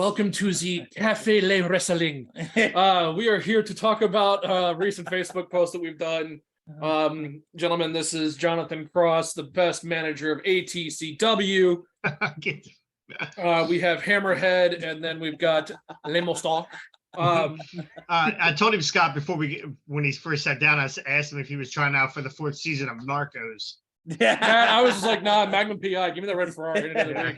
welcome to the Cafe Le Wrestling. We are here to talk about recent Facebook posts that we've done. Gentlemen, this is Jonathan Cross, the best manager of ATCW. We have Hammerhead, and then we've got Le Moustache. I told him, Scott, when he first sat down, I asked him if he was trying out for the 4th season of Narcos. I was just like, nah, Magnum PI, give me that red Ferrari.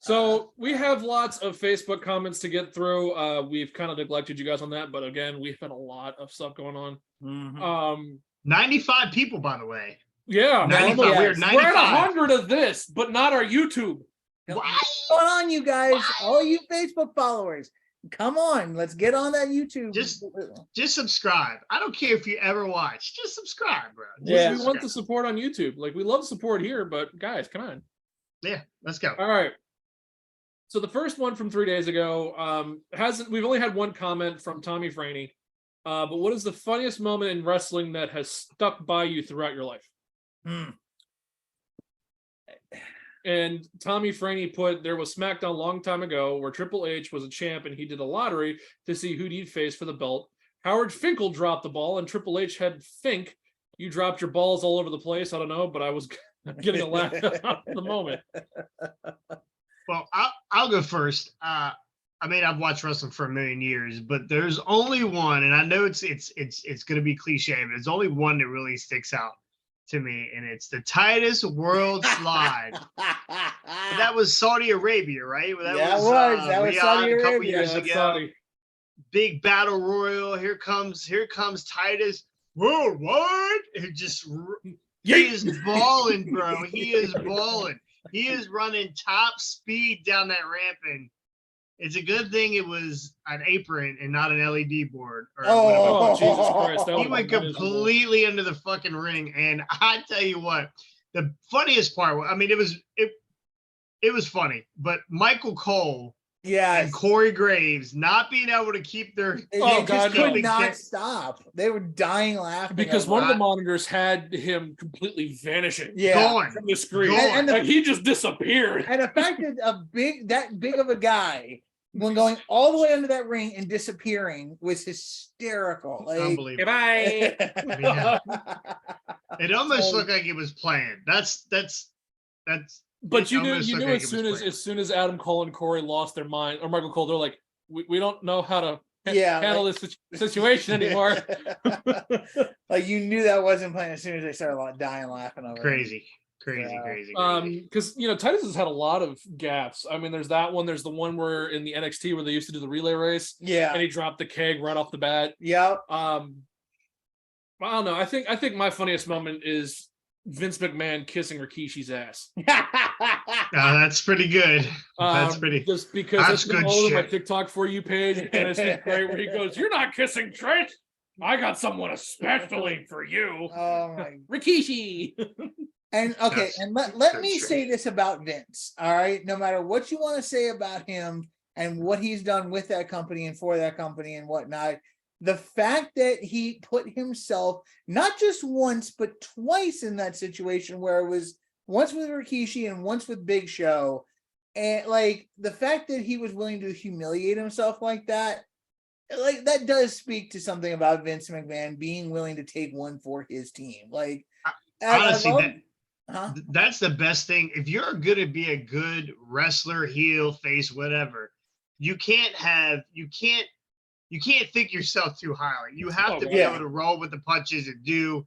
So we have lots of Facebook comments to get through. We've kind of neglected you guys on that, but again, we've had a lot of stuff going on. Mm-hmm. 95 people, by the way. Yeah, 95. We're 95. at 100 of this, but not our YouTube. What's going on, you guys? All you Facebook followers, come on, let's get on that YouTube. Just subscribe. I don't care if you ever watch. Just subscribe, bro. Yeah, we want the support on YouTube. Like, we love support here, but guys, come on. Yeah, let's go. All right. So the first one from 3 days ago we've only had one comment from Tommy Franey. But what is the funniest moment in wrestling that has stuck by you throughout your life? And Tommy Franey put, there was SmackDown a long time ago where Triple H was a champ and he did a lottery to see who'd he'd face for the belt. Howard Finkel dropped the ball and Triple H had Fink. You dropped your balls all over the place. I don't know, but I was getting a laugh at the moment. Well, I'll go first. I mean, I've watched wrestling for a million years, but there's only one, and I know it's going to be cliche, but there's only one that really sticks out to me, and it's the Titus World Slide. That was Saudi Arabia, right? That was Saudi Arabia. A couple years ago. Saudi. Big battle royal. Here comes Titus Worldwide. He is balling, bro. He is balling. He is running top speed down that ramp, and it's a good thing it was an apron and not an LED board. Oh, Jesus Christ. He went completely into the fucking ring. And I tell you what, the funniest part, I mean, it was funny, but Michael Cole and Corey Graves not being able to keep their could not stop. They were dying laughing because one of the monitors had him completely vanishing from the screen, and he just disappeared. And the fact that big of a guy going all the way under that ring and disappearing was hysterical. Like, unbelievable. Goodbye. It almost looked like it was planned. That's. But you knew as soon as Adam Cole and Corey lost their mind, or Michael Cole, they're like, we don't know how to handle this situation anymore. Like, you knew that wasn't playing as soon as they started dying laughing over crazy. Because Titus has had a lot of gaffes. I mean, there's that one. There's the one where in the NXT where they used to do the relay race. Yeah, and he dropped the keg right off the bat. Yeah. I don't know. I think my funniest moment is Vince McMahon kissing Rikishi's ass. That's pretty good. Just because it's been all over my TikTok For You page, and it's just great where he goes, "You're not kissing Trish. I got someone especially for you." Oh my Rikishi. And okay, and let me say this about Vince. All right, no matter what you want to say about him and what he's done with that company and for that company and whatnot, the fact that he put himself not just once but twice in that situation where it was once with Rikishi and once with Big Show, and like the fact that he was willing to humiliate himself like that does speak to something about Vince McMahon being willing to take one for his team. Like, honestly, that's the best thing. If you're going to be a good wrestler, heel, face, whatever, you can't think yourself too highly. You have to be able to roll with the punches and do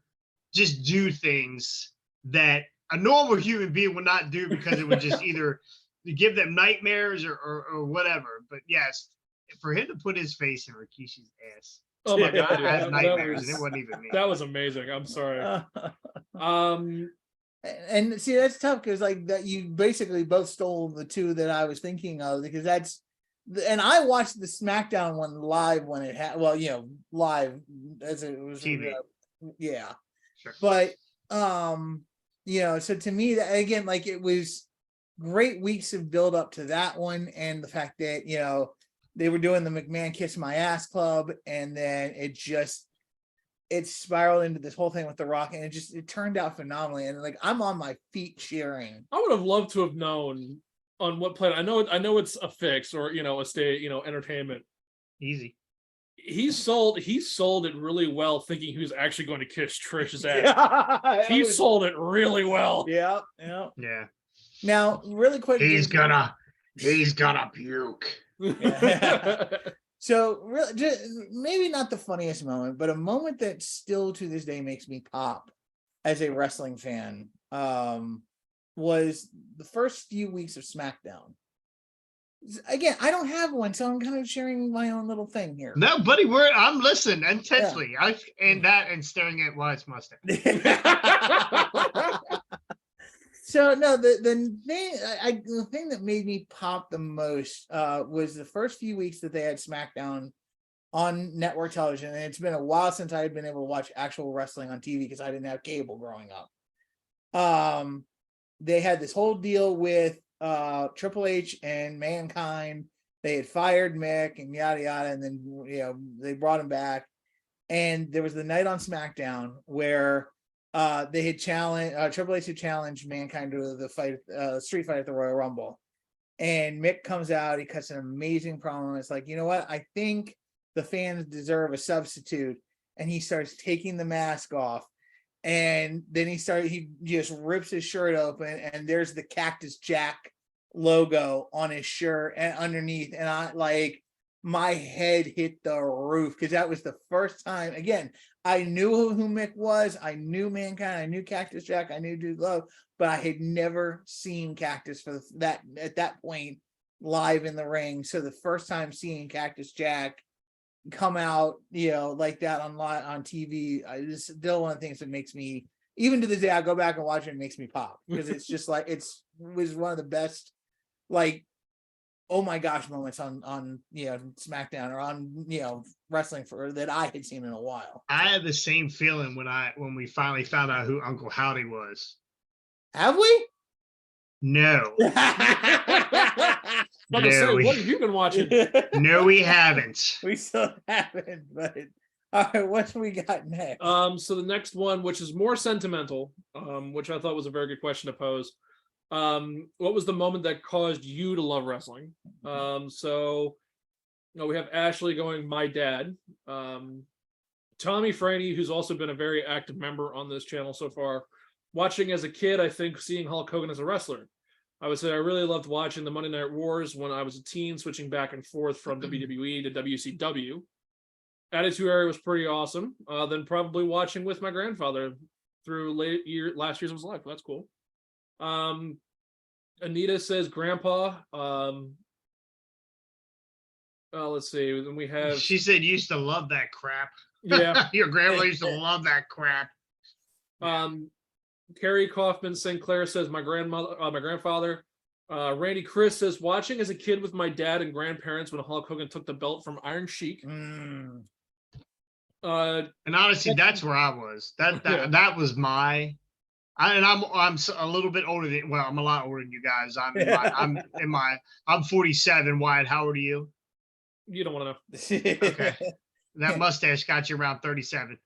things that a normal human being would not do, because it would just either give them nightmares or whatever. But yes, for him to put his face in Rikishi's ass. Oh my God, dude, as nightmares, and it wasn't even me. That was amazing. I'm sorry. And see, that's tough because like that you basically both stole the two that I was thinking of, because and I watched the SmackDown one live when it had live as it was TV. Sure. But so to me that again, like, it was great weeks of build up to that one, and the fact that they were doing the McMahon Kiss My Ass Club, and then it spiraled into this whole thing with The Rock, and it turned out phenomenally. And like, I'm on my feet cheering. I would have loved to have known on what planet? I know it's a fix or a state, entertainment. Easy. He sold it really well, thinking he was actually going to kiss Trish's ass. Yeah, He sold it really well. Yeah. Yeah. Now, really quick. He's gonna puke. So, really, maybe not the funniest moment, but a moment that still to this day makes me pop as a wrestling fan was the first few weeks of SmackDown. Again, I don't have one, so I'm kind of sharing my own little thing here. No, buddy, I'm listening intensely. And staring at Wyatt's mustache. So no, the thing that made me pop the most was the first few weeks that they had SmackDown on network television, and it's been a while since I had been able to watch actual wrestling on TV because I didn't have cable growing up. They had this whole deal with Triple H and Mankind. They had fired Mick and yada yada, and then they brought him back. And there was the night on SmackDown where they had challenged Triple H had challenged Mankind to the fight, street fight at the Royal Rumble. And Mick comes out, he cuts an amazing promo. It's like, you know what? I think the fans deserve a substitute. And he starts taking the mask off. And then he just rips his shirt open, and there's the Cactus Jack logo on his shirt and underneath. And my head hit the roof because that was the first time. Again, I knew who Mick was. I knew Mankind. I knew Cactus Jack. I knew Dude Love, but I had never seen Cactus at that point live in the ring. So the first time seeing Cactus Jack come out, like that on TV, it's still one of the things that makes me, even to this day, I go back and watch it, makes me pop because it's just like it was one of the best, oh my gosh moments on SmackDown or on wrestling that I had seen in a while. I had the same feeling when we finally found out who Uncle Howdy was. Have we? No. What have you been watching? No, we haven't. We still haven't, but all right, what we got next? So the next one, which is more sentimental, which I thought was a very good question to pose. What was the moment that caused you to love wrestling? So we have Ashley going, my dad. Tommy Franny, who's also been a very active member on this channel so far. Watching as a kid, I think seeing Hulk Hogan as a wrestler. I would say I really loved watching the Monday Night Wars when I was a teen, switching back and forth from WWE to WCW. Attitude Era was pretty awesome. Then probably watching with my grandfather through last years of his life. That's cool. Anita says grandpa. Let's see. Then we have. She said you used to love that crap. Yeah. Your grandmother used to love that crap. Carrie Kaufman Sinclair says my grandfather. Randy Chris says watching as a kid with my dad and grandparents when Hulk Hogan took the belt from Iron Sheik. And honestly, that's where I was. That was my. I'm a little bit older than. Well, I'm a lot older than you guys. I'm 47. Wyatt, how old are you? You don't want to know. Okay, that mustache got you around 37.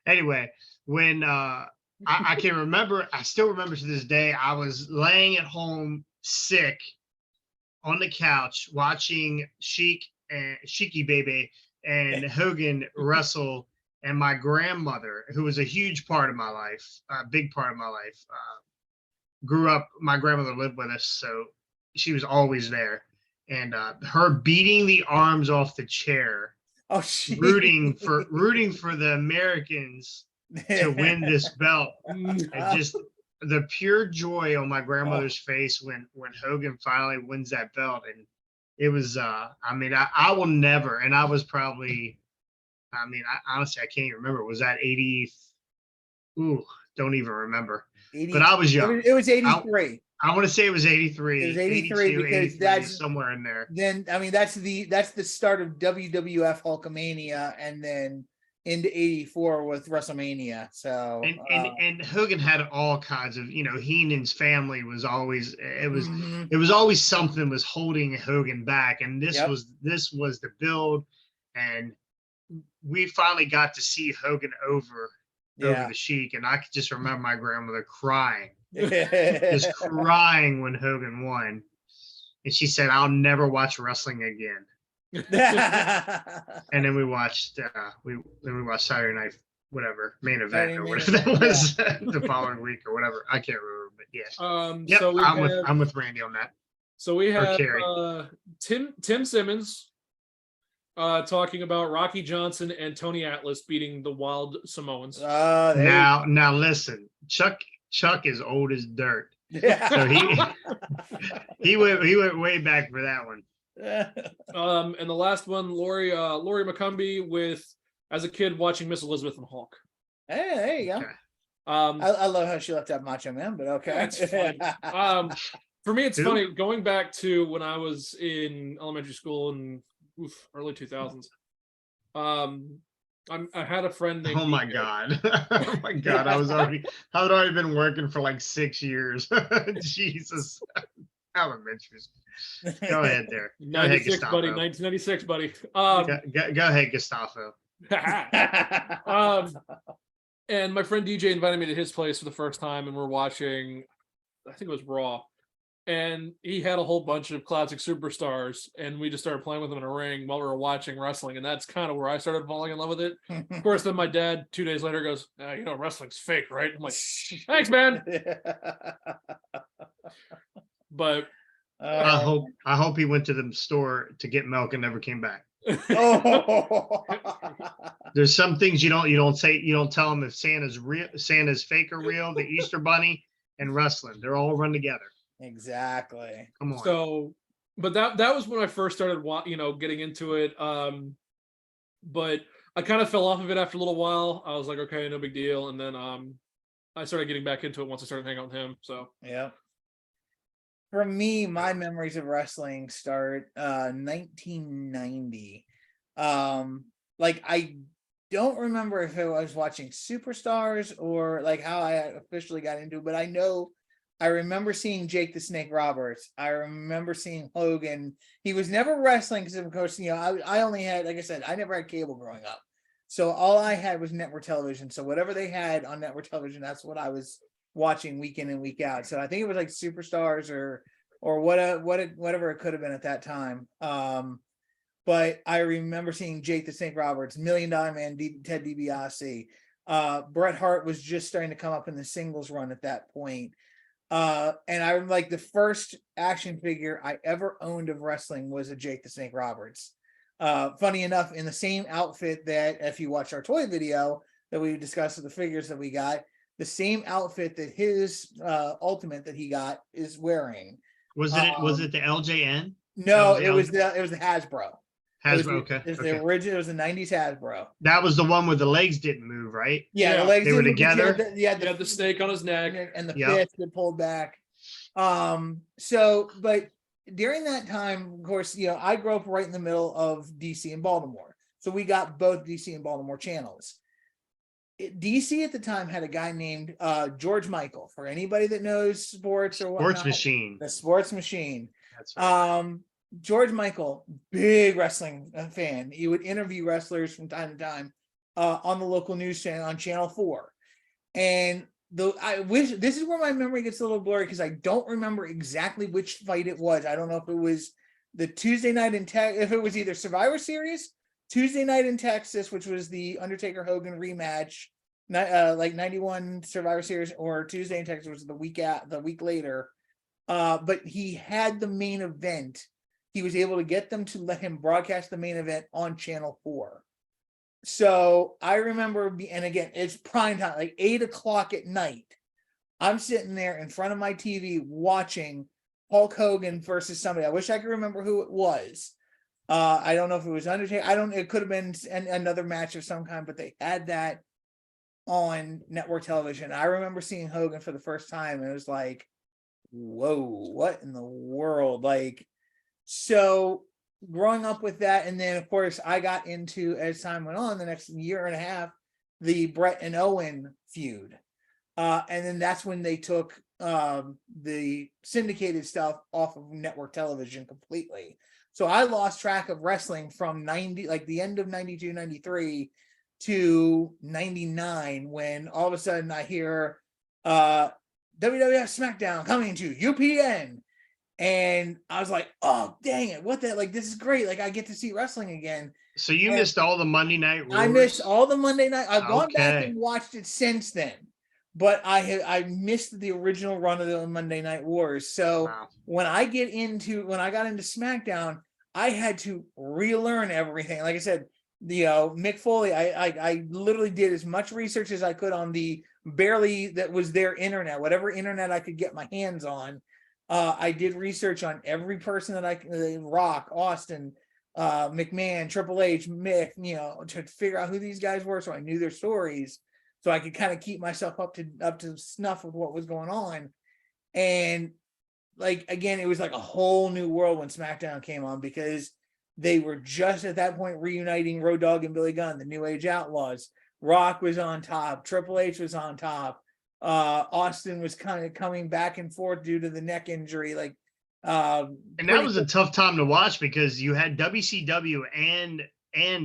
Anyway, when I can remember, I still remember to this day, I was laying at home sick on the couch watching Sheiky Baby and Hogan wrestle, and my grandmother, who was a huge part of my life, a big part of my life, grew up. My grandmother lived with us, so she was always there, and her beating the arms off the chair. Oh, rooting for the Americans to win this belt. And just the pure joy on my grandmother's face when Hogan finally wins that belt. And it was I will never, and I was probably, honestly I can't even remember. Was that 80? Don't even remember. 80, but I was young. It was 83. I want to say it was 83. It was 83 because that's somewhere in there. Then that's the start of WWF Hulkamania, and then into 84 with WrestleMania. So and Hogan had all kinds of, Heenan's family was always it was always something was holding Hogan back, and this was the build, and we finally got to see Hogan over the Sheik, and I could just remember my grandmother crying just crying when Hogan won. And she said, "I'll never watch wrestling again." And then we watched Saturday Night whatever main event Saturday or Main whatever that Event, was the following week or whatever. I can't remember, but yeah. Yep, So I'm with Randy on that. so we have Kerry. Tim Simmons talking about Rocky Johnson and Tony Atlas beating the Wild Samoans. Now listen, Chuck is old as dirt. So he went way back for that one. And the last one, Lori McCumbee with as a kid watching Miss Elizabeth and Hulk. Hey, there you go. Okay. I love how she left out Macho Man, but okay. Yeah, it's fine. For me, it's funny going back to when I was in elementary school in early 2000s. I had a friend named. Oh my god! Oh my god! I had already been working for like 6 years. Jesus, elementary school. Go ahead, there. Go ahead, 96, Gustavo. buddy. 1996, buddy. Go ahead, Gustavo. And my friend DJ invited me to his place for the first time, and we're watching, I think it was Raw, and he had a whole bunch of classic superstars, and we just started playing with them in a ring while we were watching wrestling, and that's kind of where I started falling in love with it. Of course, then my dad 2 days later goes, wrestling's fake, right? I'm like, thanks, man. But I hope he went to the store to get milk and never came back. There's some things you don't tell them if Santa's fake or real. The Easter Bunny and wrestling, they're all run together. Exactly. Come on. So, but that was when I first started, getting into it. But I kind of fell off of it after a little while. I was like, okay, no big deal. And then I started getting back into it once I started hanging out with him. So yeah. For me, my memories of wrestling start 1990. Like I don't remember if I was watching Superstars or like how I officially got into it, but I remember seeing Jake the Snake Roberts. I remember seeing Hogan. He was never wrestling because, of course, I only had, like I said, I never had cable growing up. So all I had was network television. So whatever they had on network television, that's what I was watching week in and week out. So I think it was like Superstars or whatever it could have been at that time. But I remember seeing Jake the Snake Roberts, $1 Million Man, Ted DiBiase. Bret Hart was just starting to come up in the singles run at that point. And I like the first action figure I ever owned of wrestling was a Jake the Snake Roberts. Funny enough, in the same outfit that if you watch our toy video that we discussed of the figures that we got, the same outfit that his Ultimate that he got is wearing. Was it the LJN? No, it was the Hasbro. Okay. It was the original. It was the 90s Hasbro. That was the one where the legs didn't move, right? Yeah, the legs they were together. He had the snake on his neck and the fist that pulled back. So, but during that time, of course, I grew up right in the middle of DC and Baltimore, so we got both DC and Baltimore channels. DC at the time had a guy named George Michael. For anybody that knows sports or whatnot, Sports Machine. The Sports Machine. That's right. George Michael, big wrestling fan. He would interview wrestlers from time to time on the local news channel on Channel 4. And I wish this is where my memory gets a little blurry because I don't remember exactly which fight it was. I don't know if it was the Tuesday night in Texas, if it was either Survivor Series, Tuesday night in Texas, which was the Undertaker Hogan rematch, like 91 Survivor Series, or Tuesday in Texas was the week later. But he had the main event. He was able to get them to let him broadcast the main event on Channel 4. So I remember, and again, it's prime time, like 8 o'clock at night. I'm sitting there in front of my TV watching Hulk Hogan versus somebody. I wish I could remember who it was. I don't know if it was Undertaker. It could have been another match of some kind, but they had that on network television. I remember seeing Hogan for the first time, and it was like, whoa, what in the world? Like, so growing up with that, and then of course I got into, as time went on, the next year and a half, the Bret and Owen feud, and then that's when they took the syndicated stuff off of network television completely. So I lost track of wrestling from the end of 92, 93 to 99, when all of a sudden I hear WWF SmackDown coming to UPN. And I was like, oh, dang it. What the, like, this is great. Like, I get to see wrestling again. So you And missed all the Monday Night Wars? I missed all the Monday night. I've gone back Okay. and watched it since then, but I missed the original run of the Monday Night Wars. So Wow. when I got into SmackDown, I had to relearn everything. Like I said, Mick Foley, I literally did as much research as I could on the barely that was their internet, whatever internet I could get my hands on. I did research on every person that Rock, Austin, McMahon, Triple H, Mick, to figure out who these guys were, so I knew their stories, so I could kind of keep myself up to snuff with what was going on. And like, again, it was like a whole new world when SmackDown came on, because they were just at that point reuniting Road Dogg and Billy Gunn, the New Age Outlaws. Rock was on top, Triple H was on top. Austin was kind of coming back and forth due to the neck injury. And that was a tough time to watch because you had WCW and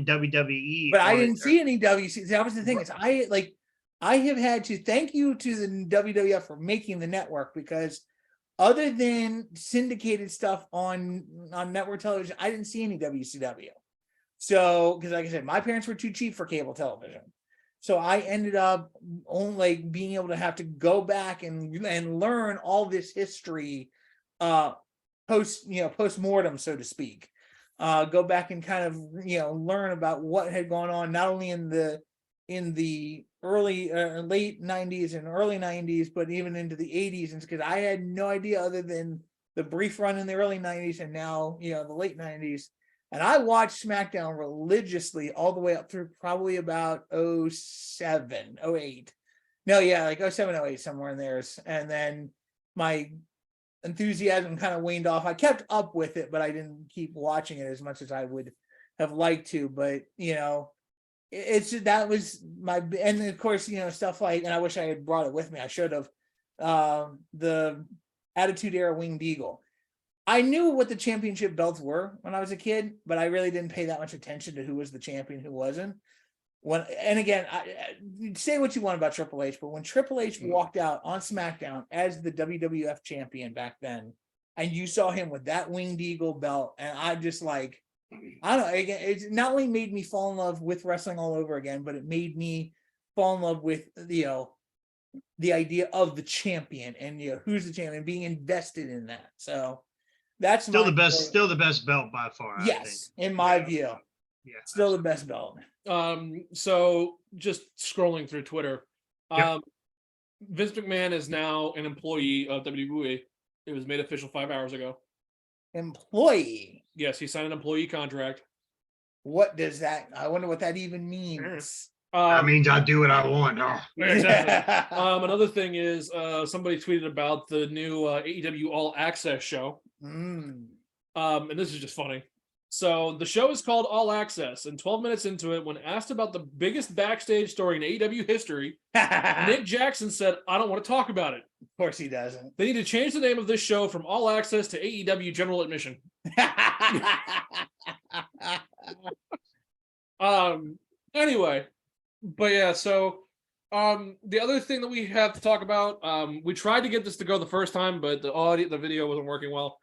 WWE. But I didn't see any WC. That was the thing. Is I have had to thank you to the WWF for making the network, because other than syndicated stuff on network television, I didn't see any WCW. So, because like I said, my parents were too cheap for cable television. So I ended up only being able to have to go back and learn all this history, post-mortem, so to speak. Go back and kind of learn about what had gone on, not only in the early late 90s and early 90s, but even into the 80s, and because I had no idea other than the brief run in the early 90s and now the late 90s. And I watched SmackDown religiously all the way up through probably about 07, 08. No, yeah, like 07, 08, somewhere in there. And then my enthusiasm kind of waned off. I kept up with it, but I didn't keep watching it as much as I would have liked to. But, it's just, that was my, and of course, stuff like, and I wish I had brought it with me. I should have, the Attitude Era Winged Eagle. I knew what the championship belts were when I was a kid, but I really didn't pay that much attention to who was the champion, who wasn't. And again, say what you want about Triple H, but when Triple H walked out on SmackDown as the WWF champion back then, and you saw him with that Winged Eagle belt, and I just I don't know, again, it not only made me fall in love with wrestling all over again, but it made me fall in love with the idea of the champion and who's the champion, being invested in that. So that's still the best belt by far. Yes, in my view. Yeah, still the best belt. So just scrolling through Twitter, Yep. Vince McMahon is now an employee of WWE. It was made official 5 hours ago. Employee? Yes, he signed an employee contract. What does that? I wonder what that even means. That means I do what I want. Oh. Exactly. Another thing is, somebody tweeted about the new AEW All Access show. And this is just funny. So the show is called All Access, and 12 minutes into it, when asked about the biggest backstage story in AEW history, Nick Jackson said, "I don't want to talk about it." Of course he doesn't. They need to change the name of this show from All Access to AEW General Admission. Anyway, but yeah, so the other thing that we have to talk about, we tried to get this to go the first time, but the video wasn't working well.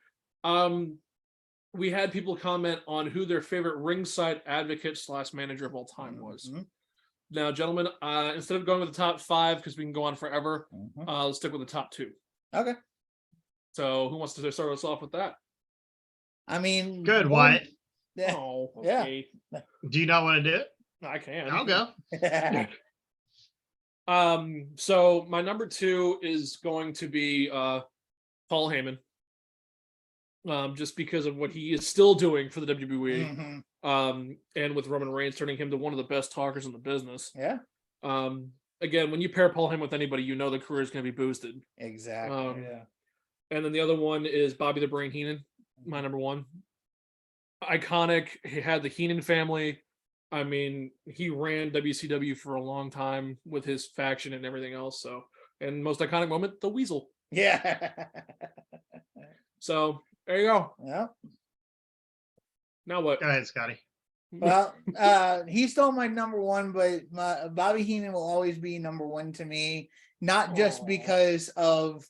We had people comment on who their favorite ringside advocate / manager of all time was. Now, gentlemen, instead of going with the top 5, because we can go on forever, let's stick with the top 2. Okay. So who wants to start us off with that? I mean, good, Wyatt. Yeah. Oh, okay. Yeah. Do you not want to do it? I can. I'll go. So my number 2 is going to be Paul Heyman. Just because of what he is still doing for the WWE. And with Roman Reigns turning him to one of the best talkers in the business. Yeah. Again, when you pair Paul Heyman with anybody, the career is going to be boosted. Exactly. Yeah. And then the other one is Bobby the Brain Heenan, my number 1. Iconic. He had the Heenan family. I mean, he ran WCW for a long time with his faction and everything else. So, and most iconic moment, the Weasel. Yeah. So there you go. Yeah. Now what? Go ahead, Scotty. Well, he stole my number 1, but Bobby Heenan will always be number 1 to me. not just Aw. because of,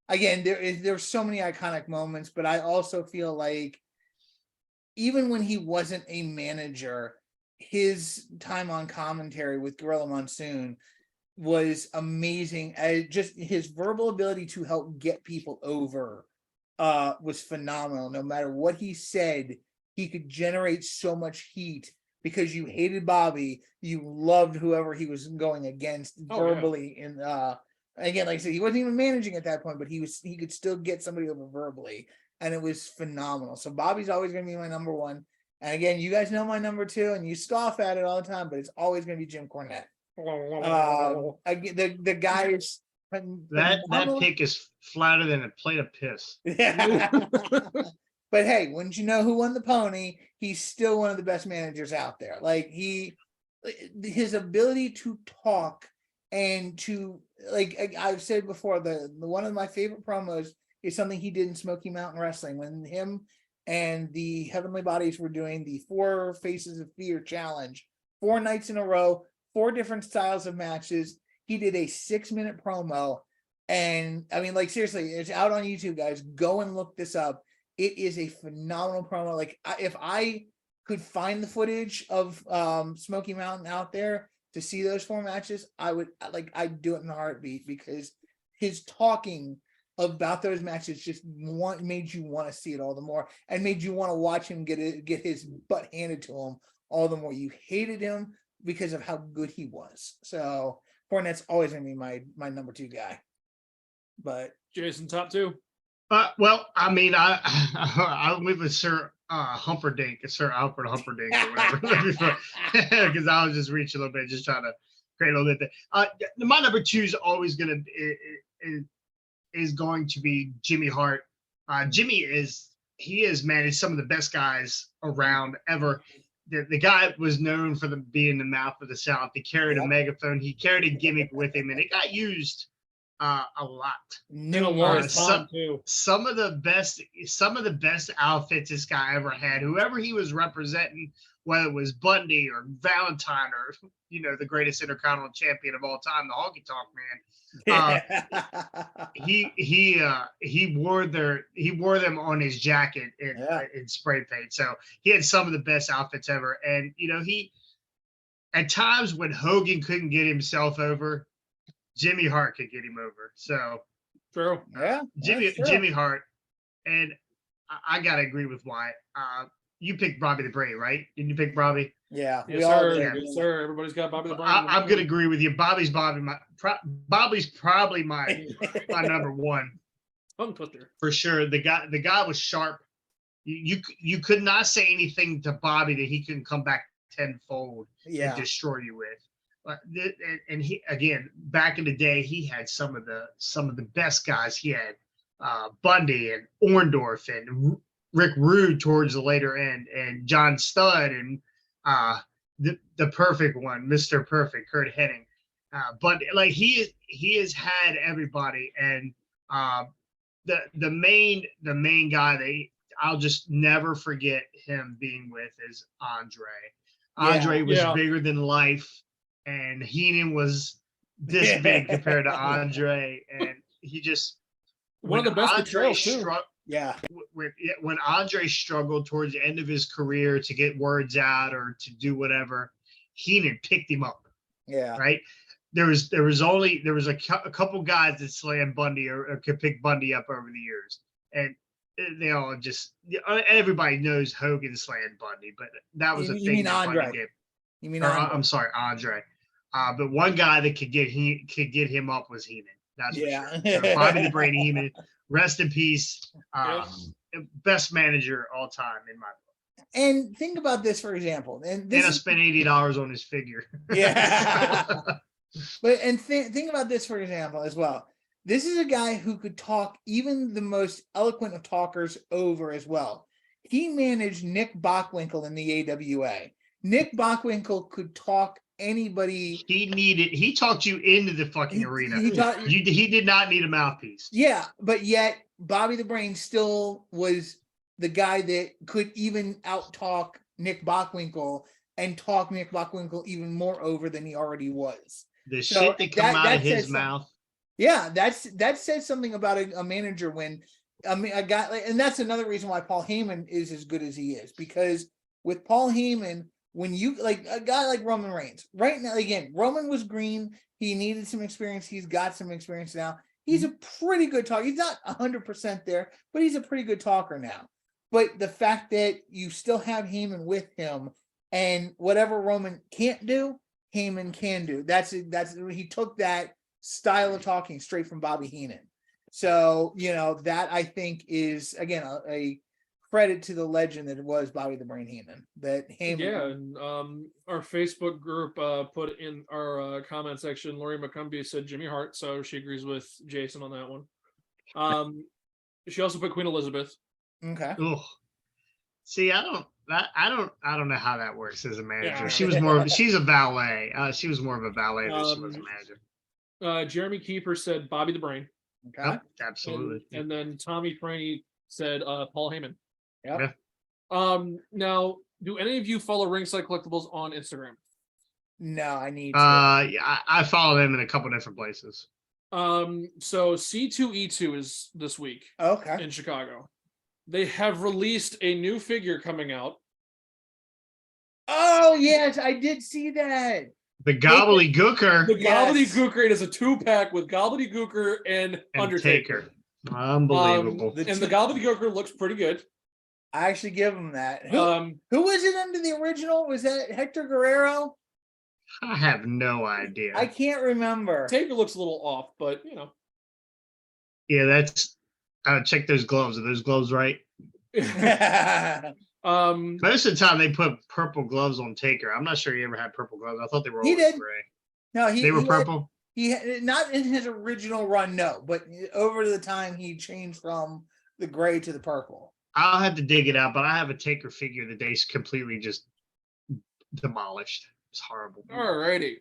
again, there's so many iconic moments, but I also feel like even when he wasn't a manager, his time on commentary with Gorilla Monsoon was amazing. Just his verbal ability to help get people over was phenomenal. No matter what he said, he could generate so much heat because you hated Bobby, you loved whoever he was going against verbally. And again, like I said, he wasn't even managing at that point, but he could still get somebody over verbally, and it was phenomenal. So Bobby's always going to be my number one. And again, you guys know my number two, and you scoff at it all the time, but it's always going to be Jim Cornette. Again, the guy is that pick is flatter than a plate of piss. Yeah. But hey, wouldn't you know who won the pony? He's still one of the best managers out there. Like his ability to talk and to, like I've said before, the one of my favorite promos is something he did in Smoky Mountain Wrestling when him and the Heavenly Bodies were doing the 4 Faces of Fear challenge, 4 nights in a row, 4 different styles of matches. He did a 6-minute promo, and I mean, like, seriously, it's out on YouTube, guys. Go and look this up. It is a phenomenal promo. Like, if I could find the footage of Smoky Mountain out there to see those 4 matches, I'd do it in a heartbeat, because his talking about those matches just made you want to see it all the more, and made you want to watch him get his butt handed to him all the more. You hated him because of how good he was. So Cornette's always gonna be my number 2 guy. But Jason, top 2. Well, I mean, I went with Sir Humperdinck, Sir Alfred Humperdinck, or whatever, because I was just reaching a little bit, just trying to create a little bit. My number 2 is always going to be Jimmy Hart. Jimmy has managed some of the best guys around ever. The guy was known for being the mouth of the South. He carried a megaphone. He carried a gimmick with him, and it got used a lot. Some of the best outfits this guy ever had. Whoever he was representing, whether it was Bundy or Valentine or the greatest Intercontinental Champion of all time, the Honky Tonk Man. He wore them on his jacket in spray paint. So he had some of the best outfits ever. And he, at times when Hogan couldn't get himself over, Jimmy Hart could get him over. So true. Jimmy Hart. And I gotta agree with Wyatt. You picked Bobby the Brain, right? Didn't you pick Bobby? Yeah. Yes, sir. Yes, sir. Everybody's got Bobby the Brain. I'm gonna agree with you. Bobby's probably my number 1. Tongue twister. For sure. The guy was sharp. You could not say anything to Bobby that he couldn't come back tenfold and destroy you with. And he, again, back in the day, he had some of the best guys. He had Bundy and Orndorff and Rick Rude towards the later end, and John Studd, and the perfect one, Mr. Perfect, Kurt Hennig. But like he has had everybody, and the main guy that I'll just never forget him being with is Andre. Andre was bigger than life, and Heenan was this big compared to Andre, and he just one of the best betrayals too. When Andre struggled towards the end of his career to get words out or to do whatever, Heenan picked him up. Yeah. Right. There was a couple guys that slammed Bundy or could pick Bundy up over the years, and they all just, everybody knows Hogan slammed Bundy, but that was a thing. You mean Andre? You mean Andre? I'm sorry, Andre. But one guy that could get him up was Heenan. That's for sure. So Bobby the Brain Heenan, rest in peace. Best manager all time in my book. And think about this, for example. And I spent $80 on his figure. Yeah. But think about this, for example, as well. This is a guy who could talk even the most eloquent of talkers over as well. He managed Nick Bockwinkel in the AWA. Nick Bockwinkel could talk anybody he talked you into the fucking arena. He did not need a mouthpiece. Yeah, but yet Bobby the Brain still was the guy that could even out-talk Nick Bockwinkel and talk Nick Bockwinkel even more over than he already was. The shit that come out of his mouth. Yeah, that says something about a manager when I mean a guy like, and that's another reason why Paul Heyman is as good as he is, because with Paul Heyman, when you like a guy like Roman Reigns, right now again, Roman was green, he needed some experience, he's got some experience now. He's a pretty good talker. He's not 100% there, but he's a pretty good talker now. But the fact that you still have Heyman with him, and whatever Roman can't do, Heyman can do. That's he took that style of talking straight from Bobby Heenan. So, that I think is, again, a credit to the legend that it was Bobby the Brain Heenan. That Heyman. Yeah, and our Facebook group put in our comment section, Lori McCumbee said Jimmy Hart, so she agrees with Jason on that one. She also put Queen Elizabeth. Okay. Ugh. See, I don't know how that works as a manager. Yeah. She's a valet. She was more of a valet than she was a manager. Jeremy Kiefer said Bobby the Brain. Okay. Yep, absolutely. And then Tommy Franey said Paul Heyman. Yep. Yeah. Now, do any of you follow Ringside Collectibles on Instagram? No, I need to. Yeah, I follow them in a couple different places. So C2E2 is this week Okay. in Chicago. They have released a new figure coming out. Oh yes, I did see that. The Gobbledygooker The Yes. Gobbledygooker, it is a 2-pack with Gobbledygooker and Undertaker. Unbelievable. The And the Gobbledygooker looks pretty good. I actually give him that. Who was it under the original? Was that Hector Guerrero? I have no idea. I can't remember. Taker looks a little off, but Yeah, that's. Check those gloves. Are those gloves right? Most of the time they put purple gloves on Taker. I'm not sure he ever had purple gloves. I thought they were He always did. gray. No, They were purple. He had, not in his original run, no, but over the time he changed from the gray to the purple. I'll have to dig it out, but I have a Taker figure that they completely just demolished. It's horrible. alrighty.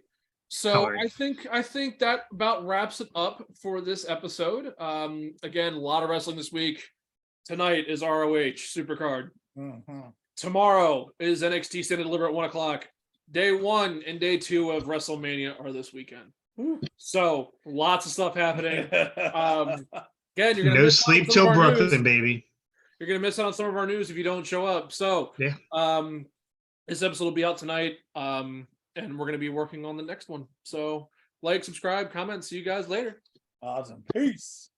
So Colored. I think that about wraps it up for this episode. Again, a lot of wrestling this week. Tonight is ROH Supercard. Mhm. Tomorrow is NXT Stand and Deliver at 1:00. Day 1 and day 2 of WrestleMania are this weekend. So lots of stuff happening. Again, you're gonna No miss out on sleep some till of our Brooklyn, news. baby. You're gonna miss out on some of our news if you don't show up. So Yeah. this episode will be out tonight. And we're gonna be working on the next one. So like, subscribe, comment. See you guys later. Awesome. Peace.